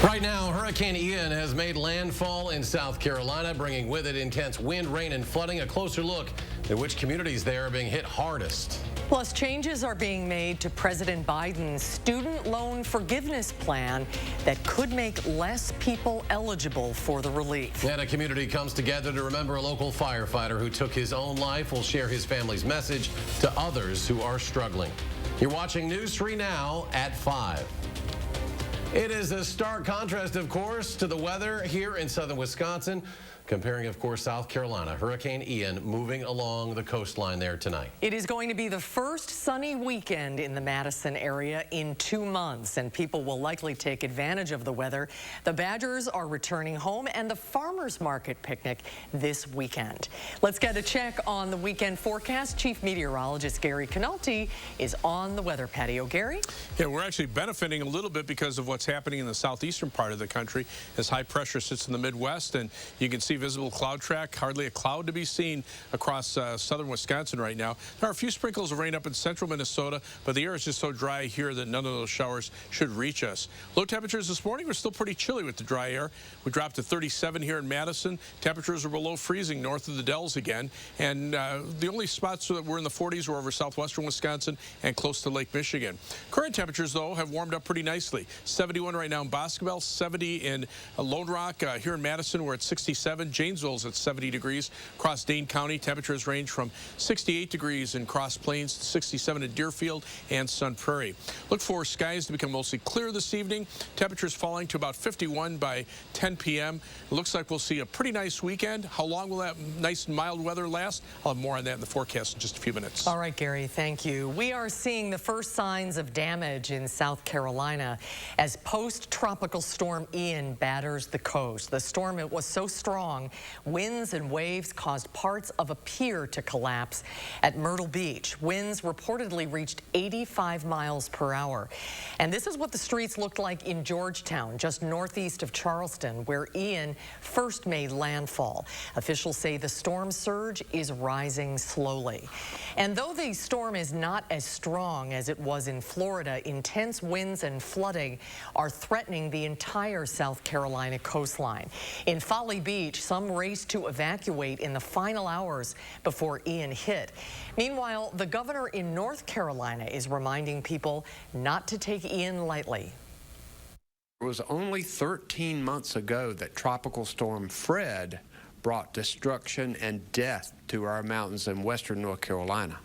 Right now, Hurricane Ian has made landfall in South Carolina, bringing with it intense wind, rain, and flooding. A closer look at which communities there are being hit hardest. Plus, changes are being made to President Biden's student loan forgiveness plan that could make less people eligible for the relief. And a community comes together to remember a local firefighter who took his own life. Will share his family's message to others who are struggling. You're watching News 3 Now at 5. It is a stark contrast, of course, to the weather here in southern Wisconsin. Comparing, of course, South Carolina. Hurricane Ian moving along the coastline there tonight. It is going to be the first sunny weekend in the Madison area in 2 months, and people will likely take advantage of the weather. The Badgers are returning home, and the farmers market picnic this weekend. Let's get a check on the weekend forecast. Chief Meteorologist Gary Canalti is on the weather patio. Gary? Yeah, we're actually benefiting a little bit because of what's happening in the southeastern part of the country as high pressure sits in the Midwest, and you can see visible cloud track, hardly a cloud to be seen across southern Wisconsin right now. There are a few sprinkles of rain up in central Minnesota, but the air is just so dry here that none of those showers should reach us. Low temperatures this morning were still pretty chilly with the dry air. We dropped to 37 here in Madison. Temperatures are below freezing north of the Dells again, and the only spots that were in the 40s were over southwestern Wisconsin and close to Lake Michigan. Current temperatures, though, have warmed up pretty nicely. 71 right now in Boscobel, 70 in Lone Rock. Here in Madison, we're at 67. Janesville's at 70 degrees. Across Dane County, temperatures range from 68 degrees in Cross Plains to 67 in Deerfield and Sun Prairie. Look for skies to become mostly clear this evening. Temperatures falling to about 51 by 10 p.m. It looks like we'll see a pretty nice weekend. How long will that nice and mild weather last? I'll have more on that in the forecast in just a few minutes. All right, Gary, thank you. We are seeing the first signs of damage in South Carolina as post-tropical storm Ian batters the coast. The storm, it was so strong, winds and waves caused parts of a pier to collapse at Myrtle Beach. Winds reportedly reached 85 miles per hour. And this is what the streets looked like in Georgetown, just northeast of Charleston, where Ian first made landfall. Officials say the storm surge is rising slowly. And though the storm is not as strong as it was in Florida, intense winds and flooding are threatening the entire South Carolina coastline. In Folly Beach, some raced to evacuate in the final hours before Ian hit. Meanwhile, the governor in North Carolina is reminding people not to take Ian lightly. It was only 13 months ago that Tropical Storm Fred brought destruction and death to our mountains in western North Carolina.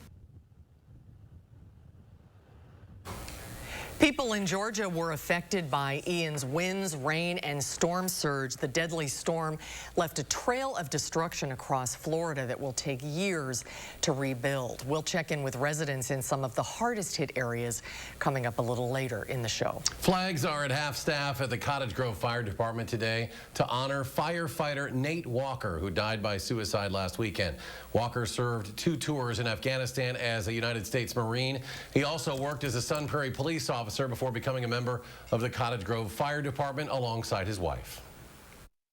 People in Georgia were affected by Ian's winds, rain, and storm surge. The deadly storm left a trail of destruction across Florida that will take years to rebuild. We'll check in with residents in some of the hardest hit areas coming up a little later in the show. Flags are at half-staff at the Cottage Fire Department today to honor firefighter Nate Walker, who died by suicide last weekend. Walker served 2 tours in Afghanistan as a United States Marine. He also worked as a Sun Prairie police officer before becoming a member of the Cottage Grove Fire Department alongside his wife.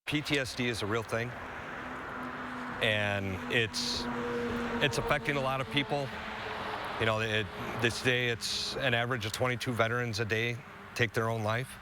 PTSD is a real thing, and it's affecting a lot of people. You know, this day it's an average of 22 veterans a day take their own life.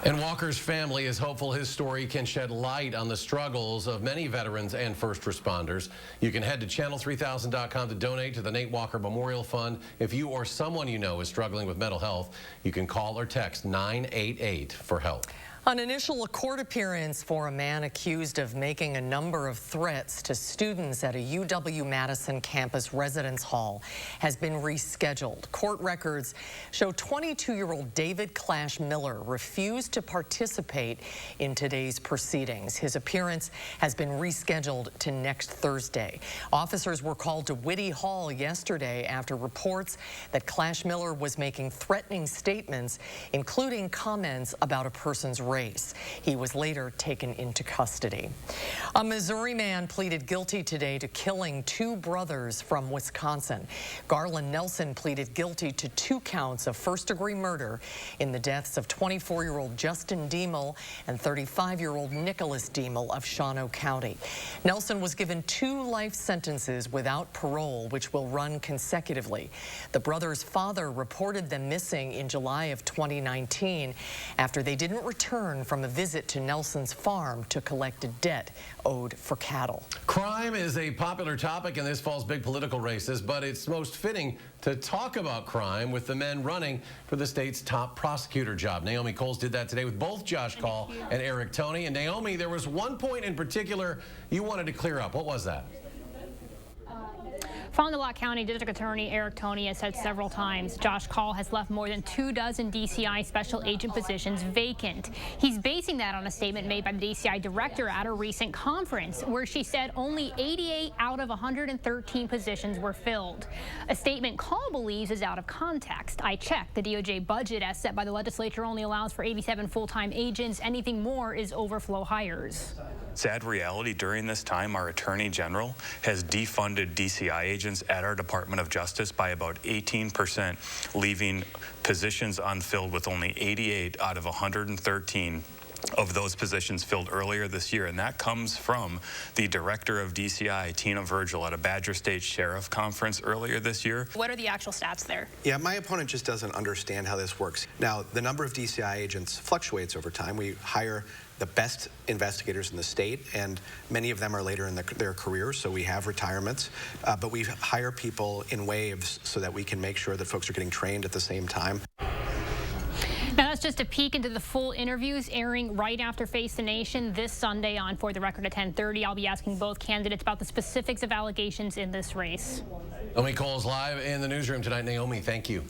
And Walker's family is hopeful his story can shed light on the struggles of many veterans and first responders. You can head to channel3000.com to donate to the Nate Walker Memorial Fund. If you or someone you know is struggling with mental health, you can call or text 988 for help. An initial court appearance for a man accused of making a number of threats to students at a UW-Madison campus residence hall has been rescheduled. Court records show 22-year-old David Clash Miller refused to participate in today's proceedings. His appearance has been rescheduled to next Thursday. Officers were called to Whitty Hall yesterday after reports that Clash Miller was making threatening statements, including comments about a person's race. race. He was later taken into custody. A Missouri man pleaded guilty today to killing two brothers from Wisconsin. Garland Nelson pleaded guilty to 2 counts of first-degree murder in the deaths of 24-year-old Justin Diemel and 35-year-old Nicholas Diemel of Shawano County. Nelson was given 2 life sentences without parole, which will run consecutively. The brothers' father reported them missing in July of 2019 after they didn't return from a visit to Nelson's farm to collect a debt owed for cattle. Crime is a popular topic in this fall's big political races, but it's most fitting to talk about crime with the men running for the state's top prosecutor job. Naomi Coles did that today with both Josh Call and Eric Toney. And Naomi, there was one point in particular you wanted to clear up. What was that? Fond du Lac County District Attorney Eric Toney has said several times Josh Call has left more than 24 DCI special agent positions vacant. He's basing that on a statement made by the DCI director at a recent conference where she said only 88 out of 113 positions were filled. A statement Call believes is out of context. I checked. The DOJ budget as set by the legislature only allows for 87 full-time agents. Anything more is overflow hires. Sad reality, during this time, our Attorney General has defunded DCI agents at our Department of Justice by about 18%, leaving positions unfilled with only 88 out of 113 of those positions filled earlier this year. And that comes from the director of DCI, Tina Virgil, at a Badger State Sheriff Conference earlier this year. What are the actual stats there? Yeah, my opponent just doesn't understand how this works. Now, the number of DCI agents fluctuates over time. We hire the best investigators in the state, and many of them are later in their careers, so we have retirements. But we hire people in waves so that we can make sure that folks are getting trained at the same time. Now, that's just a peek into the full interviews airing right after Face the Nation this Sunday on For the Record at 10:30. I'll be asking both candidates about the specifics of allegations in this race. Naomi Coles live in the newsroom tonight. Naomi, thank you.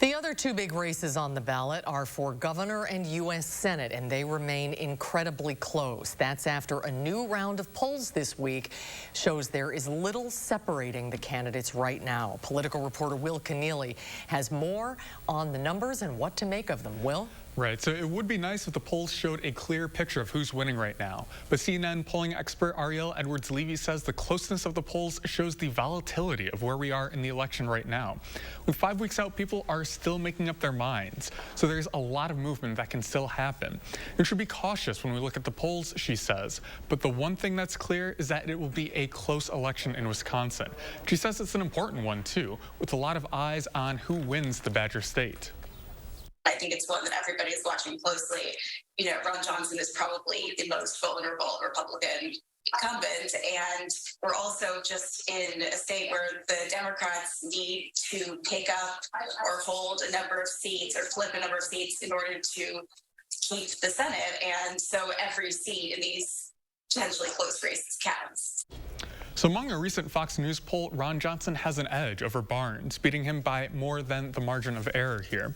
The other 2 big races on the ballot are for governor and U.S. Senate, and they remain incredibly close. That's after a new round of polls this week shows there is little separating the candidates right now. Political reporter Will Keneally has more on the numbers and what to make of them. Will? Right, so it would be nice if the polls showed a clear picture of who's winning right now. But CNN polling expert Ariel Edwards-Levy says the closeness of the polls shows the volatility of where we are in the election right now. With 5 weeks out, people are still making up their minds. So there's a lot of movement that can still happen. We should be cautious when we look at the polls, she says. But the one thing that's clear is that it will be a close election in Wisconsin. She says it's an important one, too, with a lot of eyes on who wins the Badger State. I think it's one that everybody is watching closely. You know, Ron Johnson is probably the most vulnerable Republican incumbent, and we're also just in a state where the Democrats need to take up or hold a number of seats or flip a number of seats in order to keep the Senate, and so every seat in these potentially close races counts. So among a recent Fox News poll, Ron Johnson has an edge over Barnes, beating him by more than the margin of error here.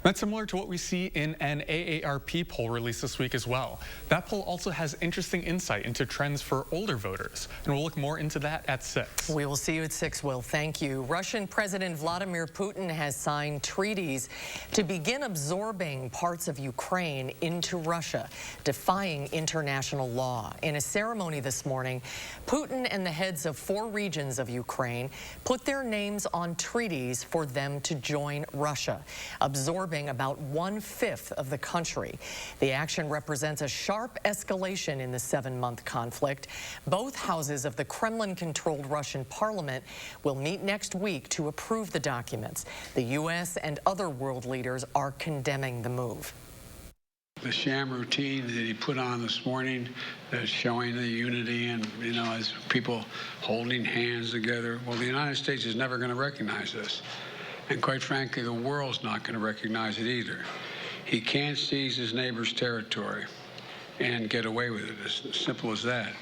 That's similar to what we see in an AARP poll released this week as well. That poll also has interesting insight into trends for older voters, and we'll look more into that at 6. We will see you at 6, Will. Thank you. Russian President Vladimir Putin has signed treaties to begin absorbing parts of Ukraine into Russia, defying international law. In a ceremony this morning, Putin and the heads of 4 regions of Ukraine put their names on treaties for them to join Russia, absorbing about 1/5 of the country. The action represents a sharp escalation in the 7-month conflict. Both houses of the Kremlin-controlled Russian parliament will meet next week to approve the documents. The U.S. and other world leaders are condemning the move. The sham routine that he put on this morning, showing the unity and, as people holding hands together. Well, the United States is never going to recognize this. And quite frankly, the world's not going to recognize it either. He can't seize his neighbor's territory and get away with it. It's as simple as that.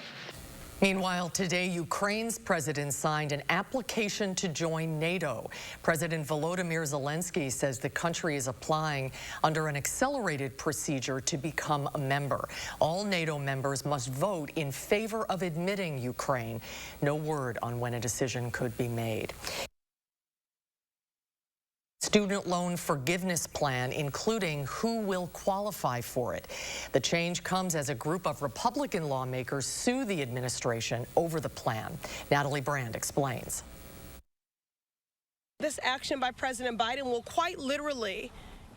Meanwhile, today, Ukraine's president signed an application to join NATO. President Volodymyr Zelensky says the country is applying under an accelerated procedure to become a member. All NATO members must vote in favor of admitting Ukraine. No word on when a decision could be made. student loan forgiveness plan, including who will qualify for it. The change comes as a group of Republican lawmakers sue the administration over the plan. Natalie Brand explains. This action by President Biden will quite literally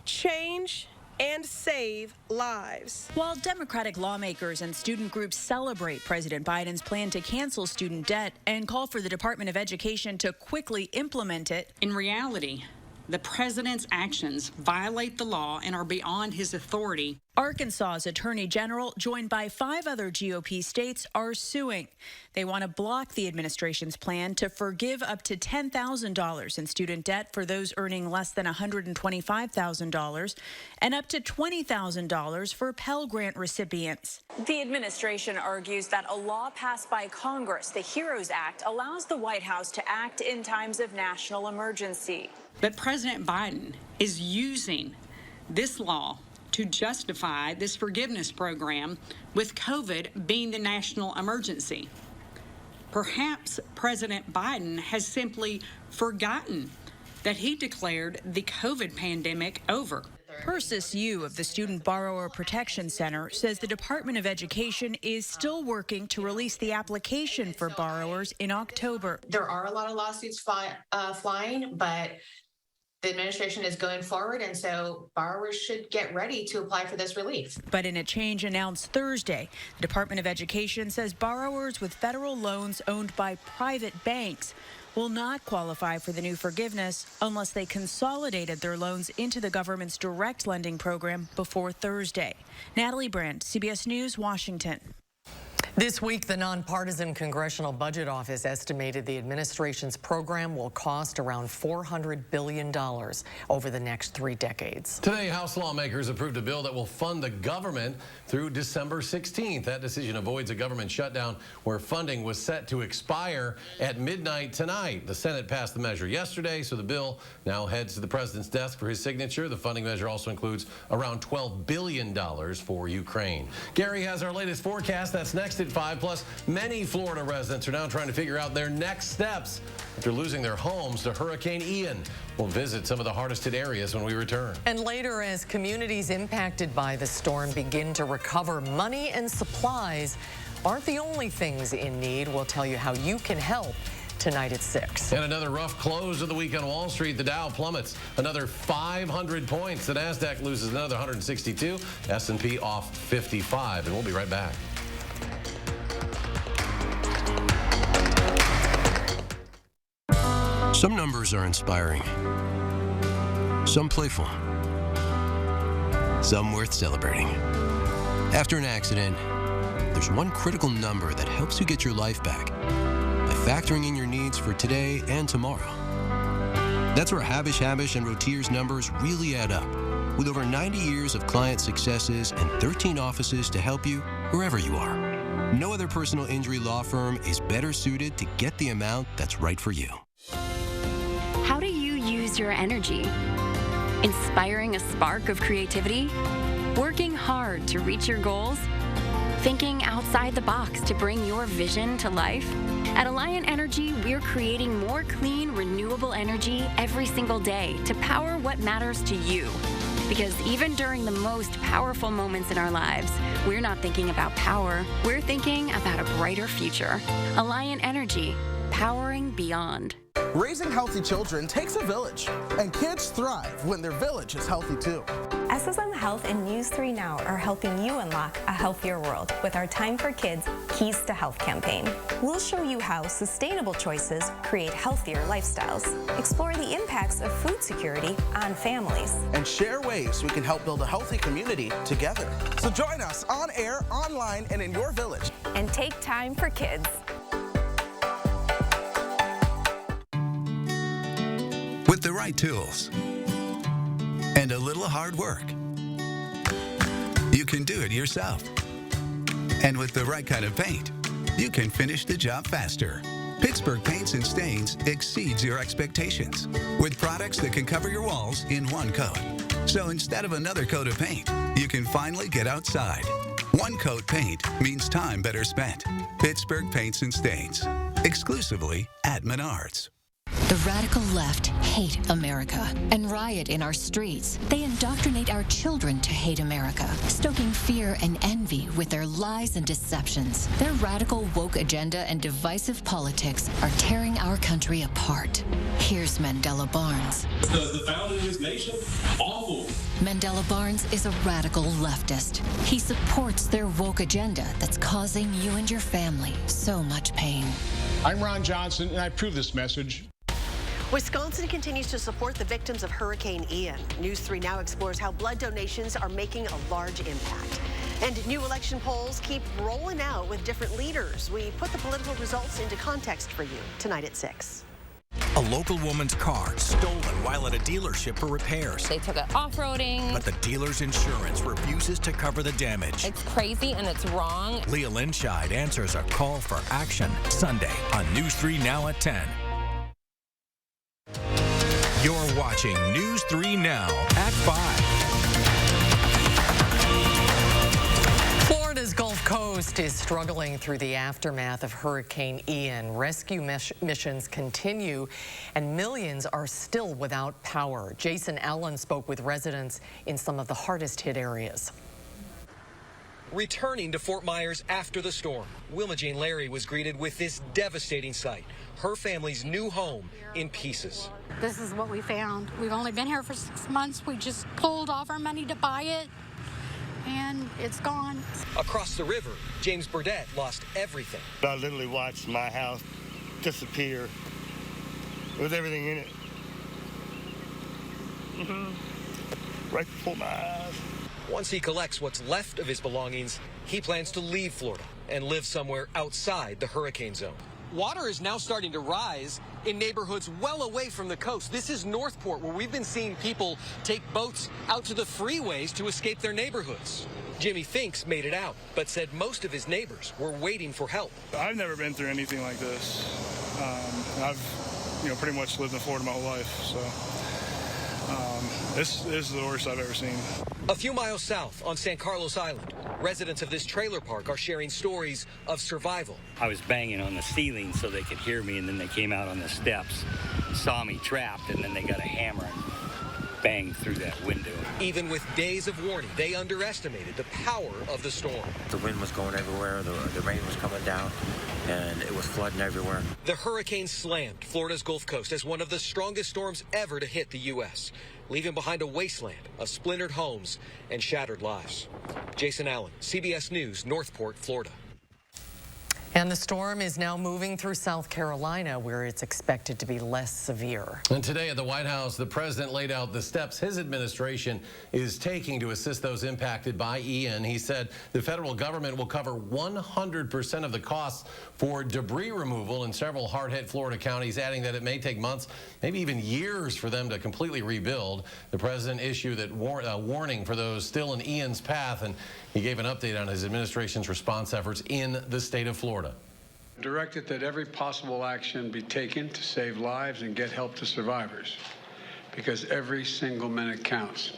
change and save lives. While Democratic lawmakers and student groups celebrate President Biden's plan to cancel student debt and call for the Department of Education to quickly implement it, in reality, the president's actions violate the law and are beyond his authority. Arkansas's Attorney General, joined by 5 other GOP states, are suing. They want to block the administration's plan to forgive up to $10,000 in student debt for those earning less than $125,000 and up to $20,000 for Pell Grant recipients. The administration argues that a law passed by Congress, the HEROES Act, allows the White House to act in times of national emergency. But President Biden is using this law to justify this forgiveness program with COVID being the national emergency. Perhaps President Biden has simply forgotten that he declared the COVID pandemic over. Persis Yu of the Student Borrower Protection Center says the Department of Education is still working to release the application for borrowers in October. There are a lot of lawsuits flying, but the administration is going forward, and so borrowers should get ready to apply for this relief. But in a change announced Thursday, the Department of Education says borrowers with federal loans owned by private banks will not qualify for the new forgiveness unless they consolidated their loans into the government's direct lending program before Thursday. Natalie Brandt, CBS News, Washington. This week, the nonpartisan Congressional Budget Office estimated the administration's program will cost around $400 billion over the next 3 decades. Today, House lawmakers approved a bill that will fund the government through December 16th. That decision avoids a government shutdown where funding was set to expire at midnight tonight. The Senate passed the measure yesterday, so the bill now heads to the president's desk for his signature. The funding measure also includes around $12 billion for Ukraine. Gary has our latest forecast. That's next at 5. Plus, many Florida residents are now trying to figure out their next steps after losing their homes to Hurricane Ian. We'll visit some of the hardest hit areas when we return. And later, as communities impacted by the storm begin to recover, money and supplies aren't the only things in need. We'll tell you how you can help tonight at 6. And another rough close of the week on Wall Street. The Dow plummets another 500 points. The Nasdaq loses another 162. S&P off 55. And we'll be right back. Some numbers are inspiring, some playful, some worth celebrating. After an accident, there's one critical number that helps you get your life back by factoring in your needs for today and tomorrow. That's where Habish and Rotier's numbers really add up. With over 90 years of client successes and 13 offices to help you wherever you are. No other personal injury law firm is better suited to get the amount that's right for you. How do you use your energy? Inspiring a spark of creativity? Working hard to reach your goals? Thinking outside the box to bring your vision to life? At Alliant Energy, we're creating more clean, renewable energy every single day to power what matters to you. Because even during the most powerful moments in our lives, we're not thinking about power, we're thinking about a brighter future. Alliant Energy, powering beyond. Raising healthy children takes a village, and kids thrive when their village is healthy too. SSM Health and News 3 Now are helping you unlock a healthier world with our Time for Kids Keys to Health campaign. We'll show you how sustainable choices create healthier lifestyles, explore the impacts of food security on families, and share ways we can help build a healthy community together. So join us on air, online, and in your village. And take time for kids. With the right tools and a little hard work, you can do it yourself. And with the right kind of paint, you can finish the job faster. Pittsburgh Paints and Stains exceeds your expectations with products that can cover your walls in one coat. So instead of another coat of paint, you can finally get outside. One coat paint means time better spent. Pittsburgh Paints and Stains, exclusively at Menards. The radical left hate America and riot in our streets. They indoctrinate our children to hate America, stoking fear and envy with their lies and deceptions. Their radical woke agenda and divisive politics are tearing our country apart. Here's Mandela Barnes. Because the founder of this nation, awful. Mandela Barnes is a radical leftist. He supports their woke agenda that's causing you and your family so much pain. I'm Ron Johnson, and I approve this message. Wisconsin continues to support the victims of Hurricane Ian. News 3 Now explores how blood donations are making a large impact. And new election polls keep rolling out with different leaders. We put the political results into context for you tonight at 6. A local woman's car stolen while at a dealership for repairs. They took it off-roading. But the dealer's insurance refuses to cover the damage. It's crazy and it's wrong. Leah Linscheid answers a call for action Sunday on News 3 Now at 10. You're watching News 3 Now at 5. Florida's Gulf Coast is struggling through the aftermath of Hurricane Ian. Rescue missions continue, and millions are still without power. Jason Allen spoke with residents in some of the hardest hit areas. Returning to Fort Myers after the storm, Wilma Jane Larry was greeted with this devastating sight. Her family's new home in pieces. This is what we found. We've only been here for 6 months. We just pulled off our money to buy it, and it's gone. Across the river, James Burdett lost everything. I literally watched my house disappear with everything in it. Right before my eyes. Once he collects what's left of his belongings, he plans to leave Florida and live somewhere outside the hurricane zone. Water is now starting to rise in neighborhoods well away from the coast. This is Northport, where we've been seeing people take boats out to the freeways to escape their neighborhoods. Jimmy Finks made it out, but said most of his neighbors were waiting for help. I've never been through anything like this. I've, pretty much lived in Florida my whole life, so this is the worst I've ever seen. A few miles south on San Carlos Island, residents of this trailer park are sharing stories of survival. I was banging on the ceiling so they could hear me, and then they came out on the steps, saw me trapped, and then they got a hammer and banged through that window. Even with days of warning, they underestimated the power of the storm. The wind was going everywhere, the rain was coming down, and it was flooding everywhere. The hurricane slammed Florida's Gulf Coast as one of the strongest storms ever to hit the U.S., leaving behind a wasteland of splintered homes and shattered lives. Jason Allen, CBS News, Northport, Florida. And the storm is now moving through South Carolina, where it's expected to be less severe. And today at the White House, the president laid out the steps his administration is taking to assist those impacted by Ian. He said the federal government will cover 100% of the costs for debris removal in several hard-hit Florida counties, adding that it may take months, maybe even years for them to completely rebuild. The president issued a warning for those still in Ian's path, and he gave an update on his administration's response efforts in the state of Florida. Directed that every possible action be taken to save lives and get help to survivors, because every single minute counts.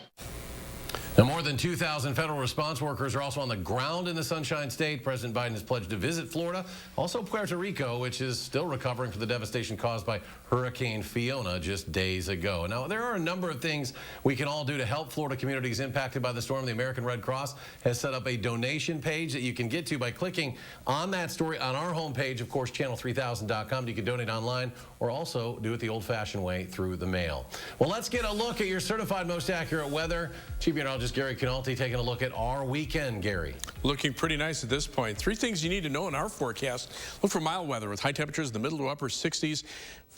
Now, more than 2,000 federal response workers are also on the ground in the Sunshine State. President Biden has pledged to visit Florida, also Puerto Rico, which is still recovering from the devastation caused by Hurricane Fiona just days ago. Now, there are a number of things we can all do to help Florida communities impacted by the storm. The American Red Cross has set up a donation page that you can get to by clicking on that story on our homepage, of course, channel3000.com. You can donate online or also do it the old-fashioned way through the mail. Well, let's get a look at your certified most accurate weather. Chief Meteorologist Gary Canalti taking a look at our weekend, Gary. Looking pretty nice at this point. Three things you need to know in our forecast. Look for mild weather with high temperatures in the middle to upper 60s,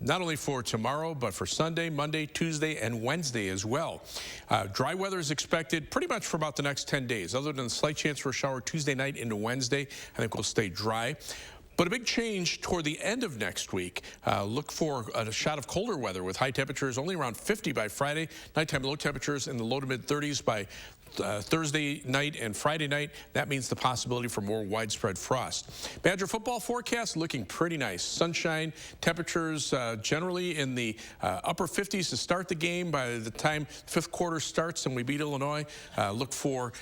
not only for tomorrow, but for Sunday, Monday, Tuesday, and Wednesday as well. Dry weather is expected pretty much for about the next 10 days. Other than a slight chance for a shower Tuesday night into Wednesday, I think we'll stay dry. But a big change toward the end of next week. Look for a shot of colder weather with high temperatures only around 50 by Friday. Nighttime low temperatures in the low to mid 30s by Thursday night and Friday night. That means the possibility for more widespread frost. Badger football forecast looking pretty nice. Sunshine, temperatures generally in the upper 50s to start the game. By the time the fifth quarter starts and we beat Illinois, look for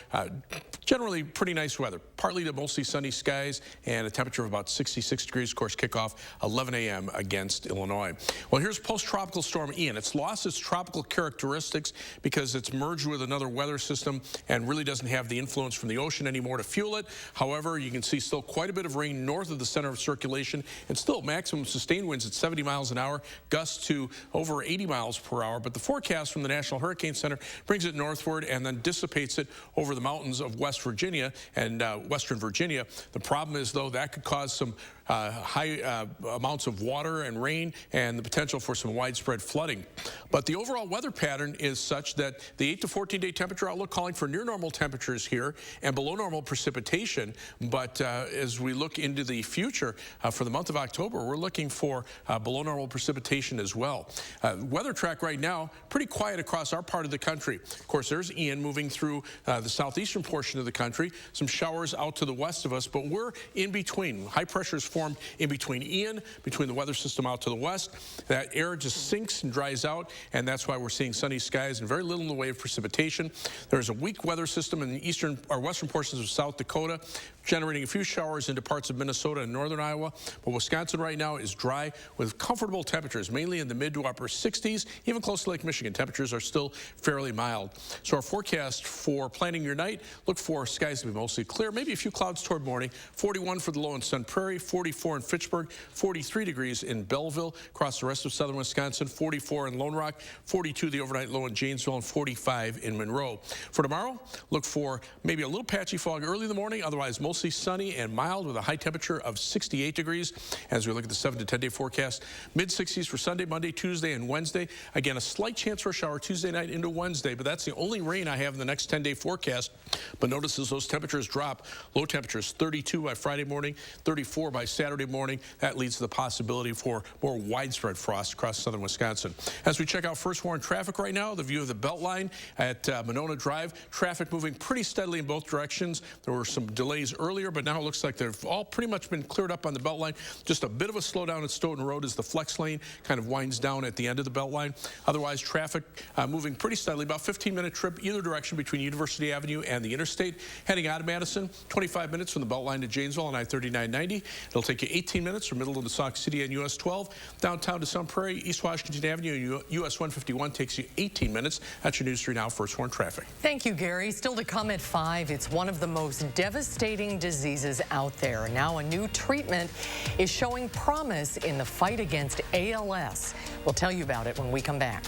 generally pretty nice weather. Partly to mostly sunny skies and a temperature of about 66 degrees. Of course, kickoff 11 a.m. against Illinois. Well, here's post-tropical storm Ian. It's lost its tropical characteristics because it's merged with another weather system and really doesn't have the influence from the ocean anymore to fuel it. However, you can see still quite a bit of rain north of the center of circulation and still maximum sustained winds at 70 miles an hour, gusts to over 80 miles per hour. But the forecast from the National Hurricane Center brings it northward and then dissipates it over the mountains of West Virginia and Western Virginia. The problem is, though, that could cause some high amounts of water and rain and the potential for some widespread flooding. But the overall weather pattern is such that the 8 to 14-day temperature outlook calling for near normal temperatures here and below normal precipitation. But as we look into the future for the month of October, we're looking for below normal precipitation as well. Weather track right now, pretty quiet across our part of the country. Of course, there's Ian moving through the southeastern portion of the country. Some showers out to the west of us, but we're in between. High pressure is formed in between Ian, between the weather system out to the west. That air just sinks and dries out, and that's why we're seeing sunny skies and very little in the way of precipitation. There's a weak weather system in the eastern or western portions of South Dakota, generating a few showers into parts of Minnesota and northern Iowa. But Wisconsin right now is dry with comfortable temperatures, mainly in the mid to upper 60s, even close to Lake Michigan. Temperatures are still fairly mild. So our forecast for planning your night, look for skies to be mostly clear, maybe a few clouds toward morning. 41 for the low in Sun Prairie, 44 in Fitchburg, 43 degrees in Belleville. Across the rest of southern Wisconsin, 44 in Lone Rock, 42 the overnight low in Janesville, and 45 in Monroe. For tomorrow, look for maybe a little patchy fog early in the morning, otherwise mostly sunny and mild with a high temperature of 68 degrees. As we look at the 7 to 10-day forecast, mid-60s for Sunday, Monday, Tuesday, and Wednesday. Again, a slight chance for a shower Tuesday night into Wednesday, but that's the only rain I have in the next 10-day forecast. But notice as those temperatures drop, low temperatures 32 by Friday morning, 34 by Saturday morning. That leads to the possibility for more widespread frost across southern Wisconsin. As we check out first warn traffic right now, the view of the Beltline at Monona Drive, traffic moving pretty steadily in both directions. There were some delays earlier, but now it looks like they've all pretty much been cleared up on the Beltline. Just a bit of a slowdown at Stoughton Road as the flex lane kind of winds down at the end of the Beltline. Otherwise, traffic moving pretty steadily, about 15-minute trip either direction between University Avenue and the interstate. Heading out of Madison, 25 minutes from the Beltline to Janesville on I-3990. It'll take you 18 minutes from Middle to Sauk City on US 12. Downtown to Sun Prairie, East Washington Avenue, US 151 takes you 18 minutes. That's your News 3 Now First Warn traffic. Thank you, Gary. Still to come at 5, it's one of the most devastating diseases out there. Now a new treatment is showing promise in the fight against ALS. We'll tell you about it when we come back.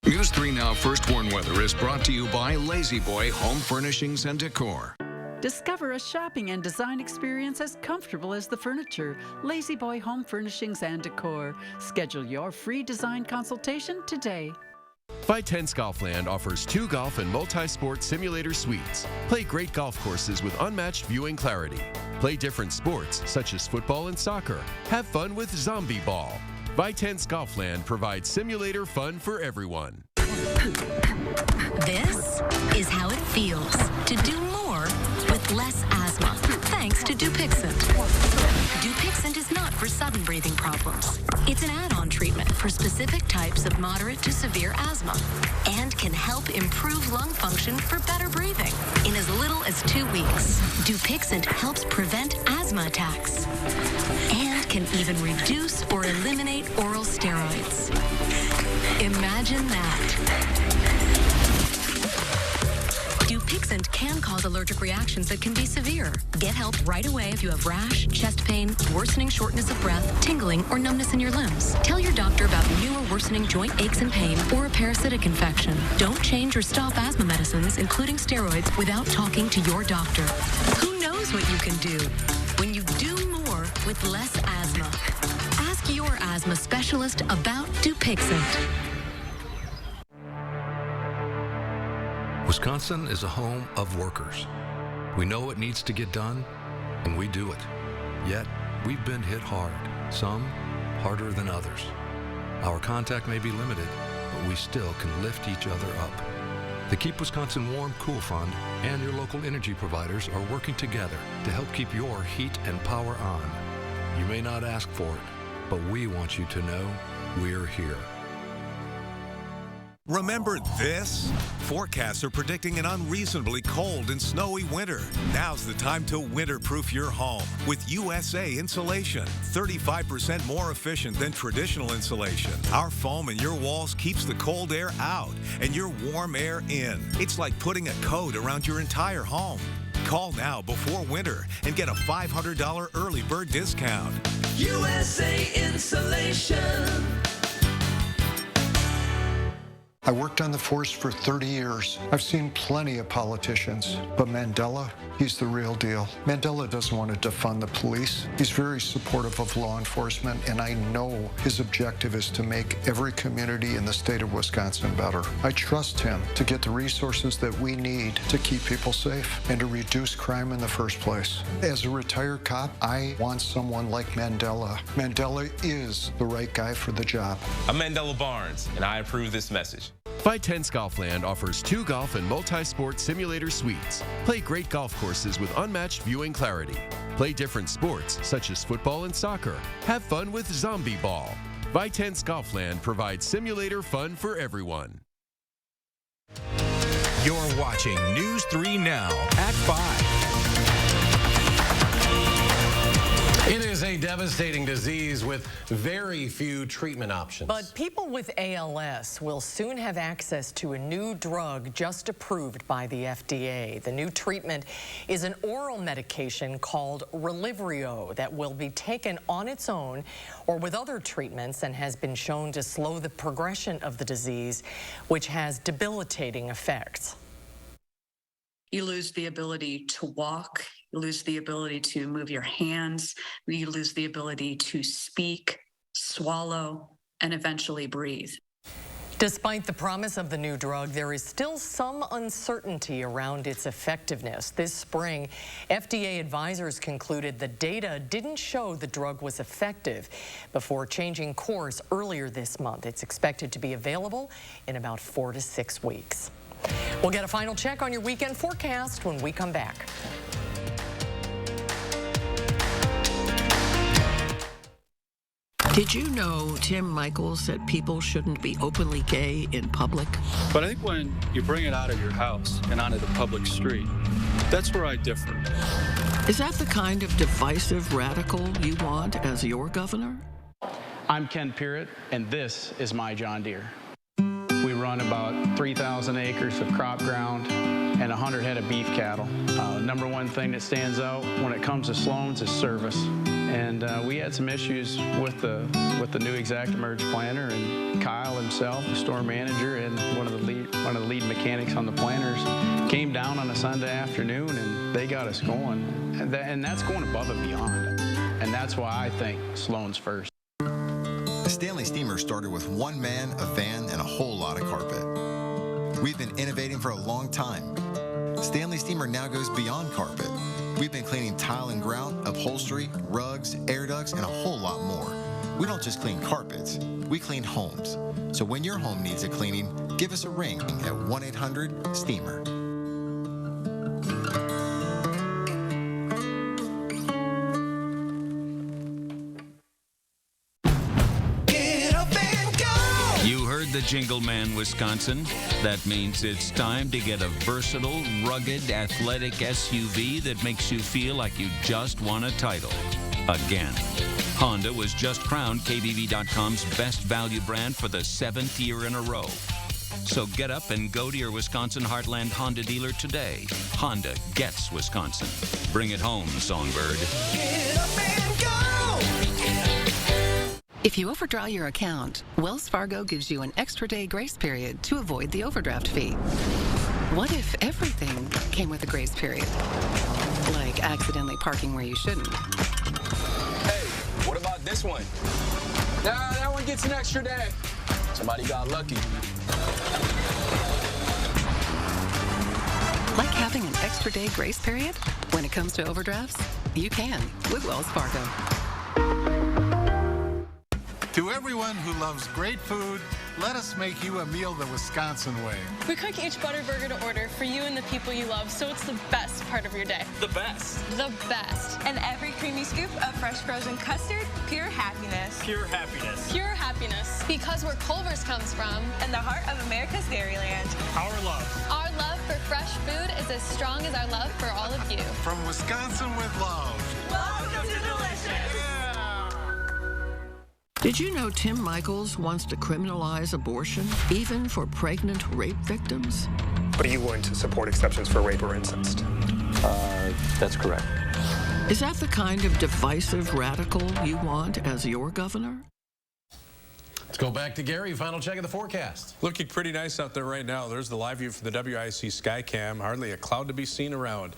News 3 Now First Warn Weather is brought to you by Lazy Boy Home Furnishings and Decor. Discover a shopping and design experience as comfortable as the furniture. Lazy Boy Home Furnishings and Decor. Schedule your free design consultation today. Vitense Golfland offers 2 golf and multi-sport simulator suites. Play great golf courses with unmatched viewing clarity. Play different sports such as football and soccer. Have fun with Zombie Ball. Vitense Golfland provides simulator fun for everyone. This is how it feels to do more with less asthma, thanks to Dupixent. Dupixent is not for sudden breathing problems. It's an add-on treatment for specific types of moderate to severe asthma and can help improve lung function for better breathing in as little as 2 weeks. Dupixent helps prevent asthma attacks and can even reduce or eliminate oral steroids. Imagine that. Dupixent can cause allergic reactions that can be severe. Get help right away if you have rash, chest pain, worsening shortness of breath, tingling, or numbness in your limbs. Tell your doctor about new or worsening joint aches and pain or a parasitic infection. Don't change or stop asthma medicines, including steroids, without talking to your doctor. Who knows what you can do when you do more with less asthma? Ask your asthma specialist about Dupixent. Wisconsin is a home of workers. We know what needs to get done, and we do it. Yet, we've been hit hard, some harder than others. Our contact may be limited, but we still can lift each other up. The Keep Wisconsin Warm Cool Fund and your local energy providers are working together to help keep your heat and power on. You may not ask for it, but we want you to know we're here. Remember this? Forecasts are predicting an unreasonably cold and snowy winter. Now's the time to winterproof your home with USA Insulation. 35% more efficient than traditional insulation. Our foam in your walls keeps the cold air out and your warm air in. It's like putting a coat around your entire home. Call now before winter and get a $500 early bird discount. USA Insulation. I worked on the force for 30 years. I've seen plenty of politicians, but Mandela, he's the real deal. Mandela doesn't want to defund the police. He's very supportive of law enforcement, and I know his objective is to make every community in the state of Wisconsin better. I trust him to get the resources that we need to keep people safe and to reduce crime in the first place. As a retired cop, I want someone like Mandela. Mandela is the right guy for the job. I'm Mandela Barnes, and I approve this message. Vitense Golfland offers 2 golf and multi-sport simulator suites. Play great golf courses with unmatched viewing clarity. Play different sports, such as football and soccer. Have fun with Zombie Ball. Vitense Golfland provides simulator fun for everyone. You're watching News 3 Now at 5. It is a devastating disease with very few treatment options. But people with ALS will soon have access to a new drug just approved by the FDA. The new treatment is an oral medication called Relivrio that will be taken on its own or with other treatments and has been shown to slow the progression of the disease, which has debilitating effects. You lose the ability to walk, you lose the ability to move your hands, you lose the ability to speak, swallow, and eventually breathe. Despite the promise of the new drug, there is still some uncertainty around its effectiveness. This spring, FDA advisors concluded the data didn't show the drug was effective before changing course earlier this month. It's expected to be available in about 4 to 6 weeks. We'll get a final check on your weekend forecast when we come back. Did you know Tim Michaels said people shouldn't be openly gay in public? But I think when you bring it out of your house and onto the public street, that's where I differ. Is that the kind of divisive radical you want as your governor? I'm Ken Pearrett, and this is my John Deere. We run about 3,000 acres of crop ground and 100 head of beef cattle. Number one thing that stands out when it comes to Sloan's is service. And we had some issues with the new ExactEmerge planter, and Kyle himself, the store manager, and one of the lead mechanics on the planters, came down on a Sunday afternoon, and they got us going. And that's going above and beyond. And that's why I think Sloan's first. The Stanley Steamer started with one man, a van, and a whole lot of carpet. We've been innovating for a long time. Stanley Steamer now goes beyond carpet. We've been cleaning tile and grout, upholstery, rugs, air ducts, and a whole lot more. We don't just clean carpets, we clean homes. So when your home needs a cleaning, give us a ring at 1-800-STEAMER. The Jingle Man, Wisconsin. That means it's time to get a versatile, rugged, athletic SUV that makes you feel like you just won a title. Again. Honda was just crowned KBB.com's best value brand for the 7th year in a row. So get up and go to your Wisconsin Heartland Honda dealer today. Honda gets Wisconsin. Bring it home, Songbird. Get up and go! If you overdraw your account, Wells Fargo gives you an extra day grace period to avoid the overdraft fee. What if everything came with a grace period? Like accidentally parking where you shouldn't. Hey, what about this one? Nah, that one gets an extra day. Somebody got lucky. Like having an extra day grace period? When it comes to overdrafts, you can with Wells Fargo. To everyone who loves great food, let us make you a meal the Wisconsin way. We cook each butter burger to order for you and the people you love, so it's the best part of your day. The best. The best. And every creamy scoop of fresh frozen custard, pure happiness. Pure happiness. Pure happiness. Because where Culver's comes from. And the heart of America's Dairyland. Our love. Our love for fresh food is as strong as our love for all of you. From Wisconsin with love. Welcome to Delicious. Did you know Tim Michaels wants to criminalize abortion, even for pregnant rape victims? But are you going to support exceptions for rape or incest? That's correct. Is that the kind of divisive radical you want as your governor? Let's go back to Gary. Final check of the forecast. Looking pretty nice out there right now. There's the live view from the WISC Skycam. Hardly a cloud to be seen around.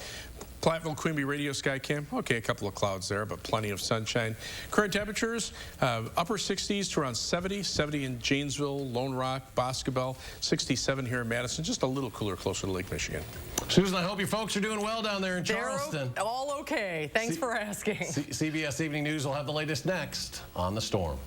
Platteville Quimby Radio Skycam. Okay, a couple of clouds there, but plenty of sunshine. Current temperatures, upper 60s to around 70. 70 in Janesville, Lone Rock, Boscobel. 67 here in Madison. Just a little cooler closer to Lake Michigan. Susan, I hope you folks are doing well down there in Charleston. They're all okay. Thanks for asking. CBS Evening News will have the latest next on the storm.